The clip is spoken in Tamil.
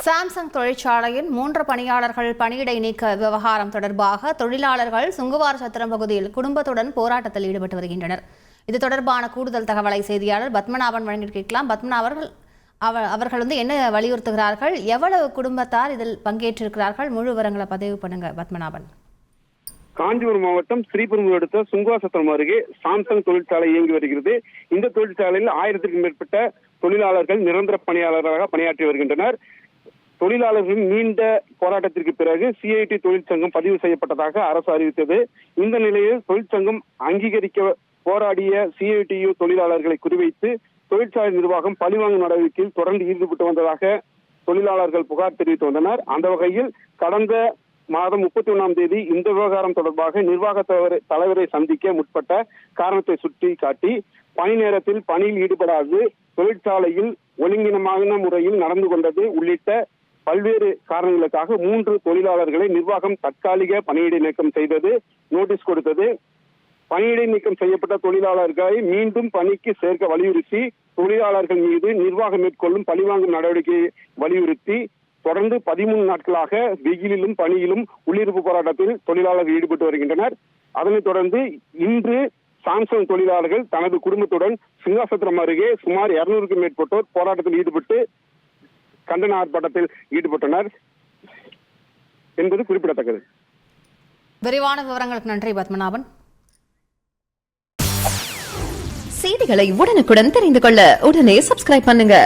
சாம்சங் தொழிற்சாலையில் 3 பணியாளர்கள் பணியிடை நீக்க விவகாரம் தொடர்பாக தொழிலாளர்கள் சுங்குவார் சத்திரம் பகுதியில் குடும்பத்துடன் போராட்டத்தில் ஈடுபட்டு வருகின்றனர். இது தொடர்பான கூடுதல் தகவலை செய்தியாளர் பத்மநாபன் வழங்கி கேட்கலாம். பத்மநாபன் அவர்கள் என்ன வலியுறுத்துகிறார்கள், எவ்வளவு குடும்பத்தார் இதில் பங்கேற்றிருக்கிறார்கள், முழு விவரங்களை பதிவு பண்ணுங்க பத்மநாபன். காஞ்சிபுரம் மாவட்டம் ஸ்ரீபெரும்புதூர் அடுத்த சுங்குவாசத்திரம் அருகே சாம்சங் தொழிற்சாலை இயங்கி வருகிறது. இந்த தொழிற்சாலையில் 1000க்கும் மேற்பட்ட தொழிலாளர்கள் நிரந்தர பணியாளர்களாக பணியாற்றி வருகின்றனர். தொழிலாளர்களின் நீண்ட போராட்டத்திற்கு பிறகு சிஐடி தொழிற்சங்கம் பதிவு செய்யப்பட்டதாக அரசு அறிவித்தது. இந்த நிலையில் தொழிற்சங்கம் அங்கீகரிக்க போராடிய சிஐடியு தொழிலாளர்களை குறிவைத்து தொழிற்சாலை நிர்வாகம் பழிவாங்கும் நடவடிக்கையில் தொடர்ந்து ஈடுபட்டு வந்ததாக தொழிலாளர்கள் புகார் தெரிவித்து வந்தனர். அந்த வகையில் கடந்த மாதம் 31ஆம் தேதி இந்த விவகாரம் தொடர்பாக நிர்வாக தலைவரை சந்திக்க முற்பட்ட காரணத்தை சுட்டி காட்டி பணி நேரத்தில் பணியில் ஈடுபடாது தொழிற்சாலையில் ஒழுங்கினமான முறையில் நடந்து கொண்டது உள்ளிட்ட பல்வேறு காரணங்களுக்காக 3 தொழிலாளர்களை நிர்வாகம் தற்காலிக பணியிடை நீக்கம் செய்தது, நோட்டீஸ் கொடுத்தது. பணியிடை நீக்கம் செய்யப்பட்ட தொழிலாளர்களை மீண்டும் பணிக்கு சேர்க்க வலியுறுத்தி தொழிலாளர்கள் மீது நிர்வாகம் மேற்கொள்ளும் பழிவாங்கும் நடவடிக்கையை வலியுறுத்தி தொடர்ந்து 13 நாட்களாக வெயிலிலும் பணியிலும் உள்ளிருப்பு போராட்டத்தில் தொழிலாளர்கள் ஈடுபட்டு வருகின்றனர். அதனைத் தொடர்ந்து இன்று சாம்சங் தொழிலாளர்கள் தனது குடும்பத்துடன் சிங்காசத்திரம் அருகே சுமார் 200க்கும் மேற்பட்டோர் போராட்டத்தில் ஈடுபட்டு கண்டன ஆர்ப்பாட்டத்தில் ஈடுபட்டனர் என்பது குறிப்பிடத்தக்கது. விரிவான விவரங்களுக்கு நன்றி பத்மநாபன். செய்திகளை உடனுக்குடன் தெரிந்து கொள்ள உடனே சப்ஸ்கிரைப் பண்ணுங்க.